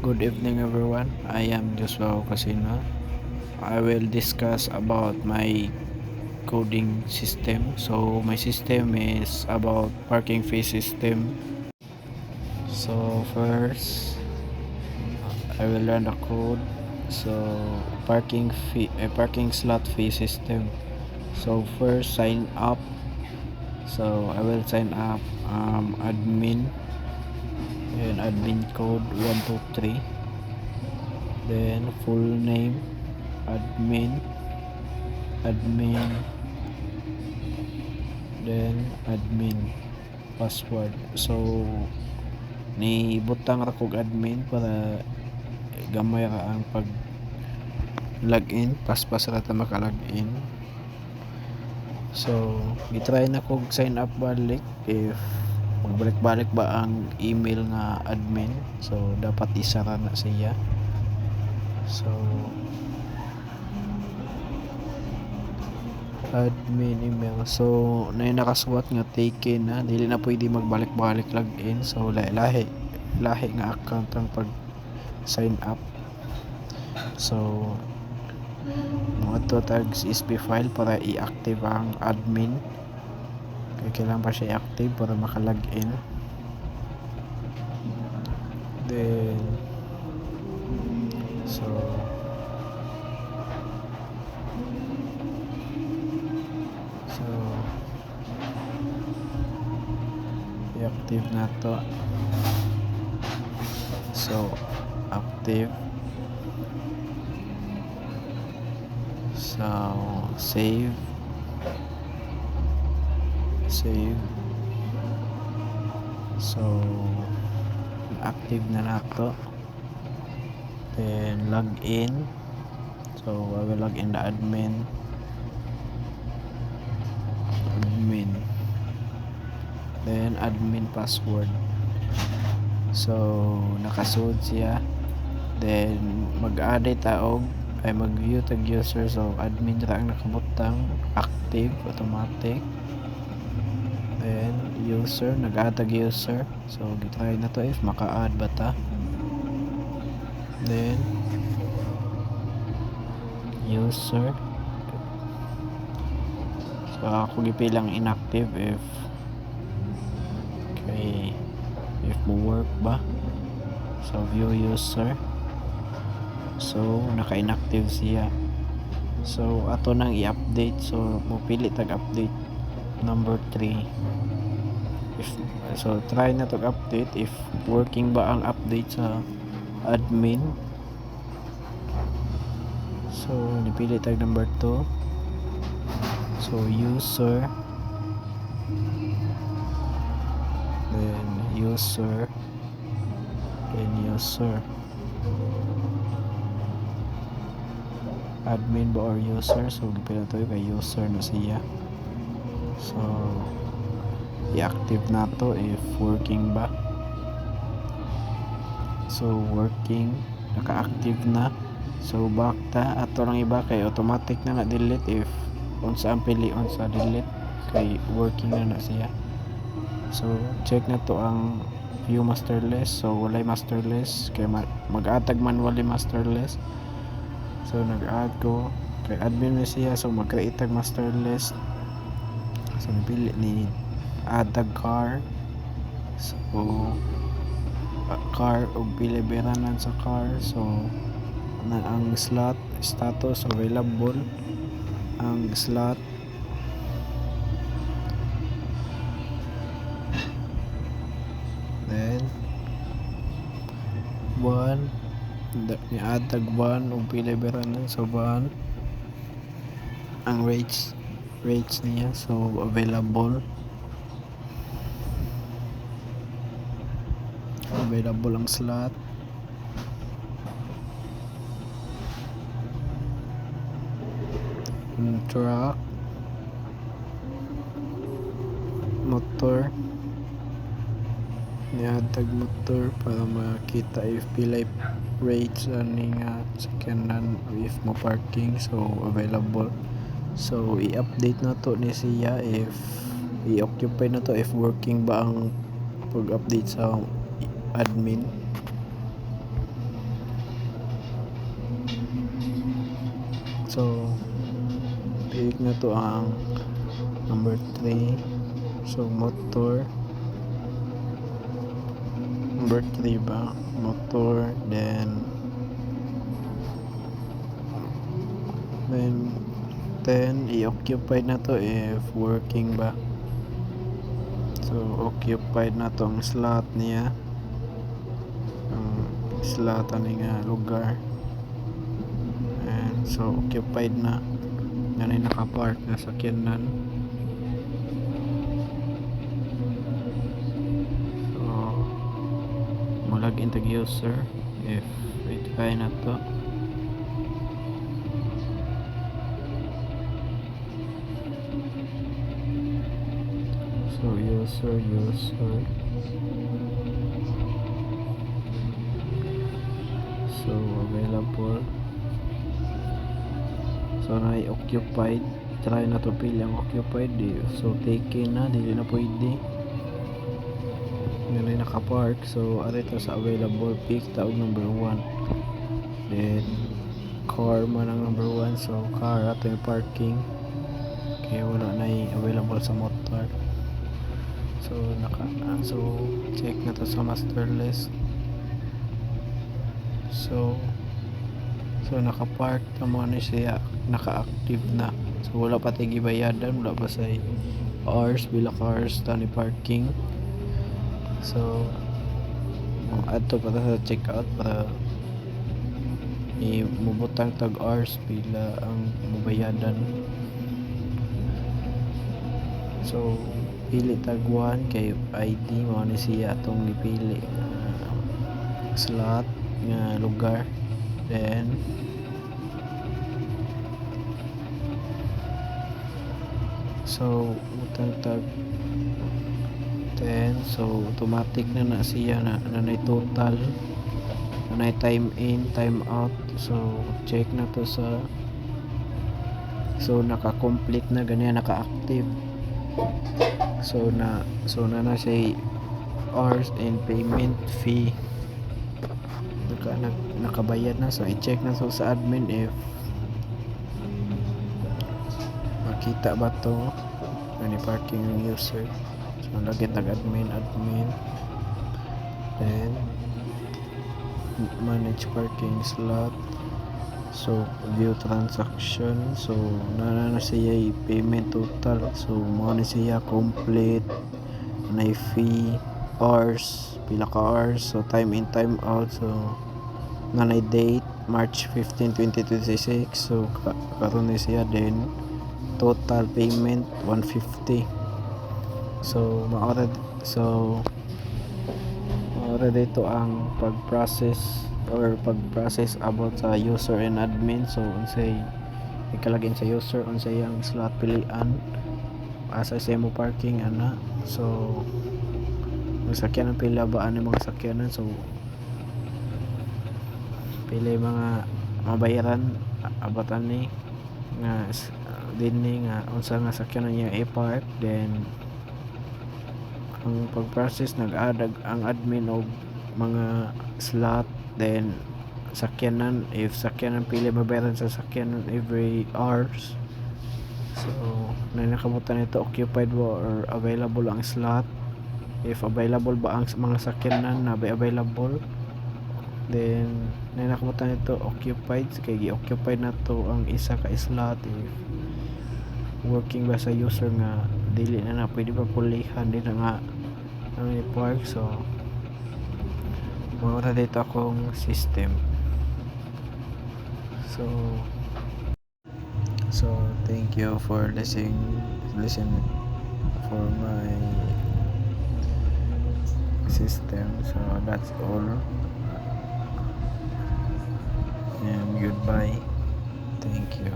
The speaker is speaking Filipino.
Good evening everyone. I am Joshua Casino. I will discuss about my coding system. So my system is about parking fee system. So first I will learn the code. So parking slot fee system. So first sign up. So I will sign up admin and admin code 123. Then full name admin then admin password. So ni butang ra kog admin para gamay ra ang pag login, paspas ra ta maka login. So gitry na kog sign up balik if magbalik-balik ba ang email nga admin, so dapat isara na siya. So admin email, so na nakasuwat nga taken na, dili na pwede magbalik-balik login. So lahi nga account ang pag sign up. So mga to tags SB file para i-active ang admin, kaya kailangan pa siya i-active para maka-login. Then so i-active na to. So active. So save. So active na nato. Then log in. So I will log in the admin. Then admin password. So nakasuod siya. Then mag-add taog ay mag-view tag user. So admin ra ang nakabutang active automatic. Then user, nag-add tag user. So gitry na to if maka-add ba ta. Then user, so ako gipilang inactive if mo work ba. So view user, so naka-inactive siya. So ato nang i-update. So mupili tag update number 3. So try na to update if working ba ang update sa admin. So nipili tag number 2. So user, then user admin ba or user. So gipila to kay user na siya. So i-active na to if working ba. So working, naka-active na. So back ta ato lang iba kay automatic na delete if unsa ang pili unsa delete kay working na siya. So check na to ang view master list. So walay master list kay mag-atag manually master list. So nag-add ko kay admin na siya. So mag-create tag master list. So napili ni add tag car. So car og piliberanan sa car. So ang slot status available ang slot. Then 1 ni-add tag 1 og piliberanan. So 1 ang rates niya. So available ang slot. Truck, motor, nihatag motor para makita if pilay rates aning sakyanan if mo parking. So available. So i-update na to ni siya if i-occupy na to if working ba ang pag-update sa admin. So pick na to ang number 3. So motor number 3 ba, motor, then 10 i-occupied na to if working ba. So occupied na to ang slot niya, ang slot ani nga lugar, and so occupied na ganay nakapark na sakyanan. So login tag user if verify na to. So user so available, so na occupied, try na to pili ang occupied so taken na, dili na pwede nga na nakapark. So arito sa available, pick taog number 1, then car man ang number 1, so car ato yung parking kaya wala na available sa motor. So so check na to sa master list. So nakapark tamo na siya, naka-active na, so wala pa tayo gibayadan, wala pa sa hours, bila ka hours tani parking. So adto pa sa check out para mubutang tag hours pila ang mubayadan. So pili tag 1 kay ID mo ni siya atong gipili slot nga lugar, then so utang tag 10, so automatic na siya na nay total, na nay time in time out. So check na to sa, so naka-complete na ganyan, naka-active. So na siya hours and payment fee, nakabayad na. So i-check na so sa admin if makita ba to ani parking ng user. So lagyan tag admin, then manage parking slot, so view transaction, so na siya payment total, so mo na siya complete, na fee, hours, pila ka hours, so time in time out, so nanay date March 15, 2026, so karon na siya, then total payment 150. So maora dito ang pag-process about sa user and admin. So unsay ikalagin sa user, unsay ang slot pilian asa sa mo parking ana. So sakyanan pila ba ani mga sakyanan, so pili mga mabayaran abatan ni nga dinhi nga unsa nga sakyanan niya i-park, then ang pag-process nag-add ang admin og mga slot, then sakyanan, if sakyanan pili mabayaran sa sakyanan every hours. So nakabutan nito occupied ba or available ang slot, if available ba ang mga sakyanan na available, then nakabutan nito occupied, kay gi-occupied na to ang isa ka slot if working ba sa user nga dili na pwede pa pulihan din nga ang i-park. So mawala dito akong system. So thank you for listening for my system. So that's all, and goodbye, thank you.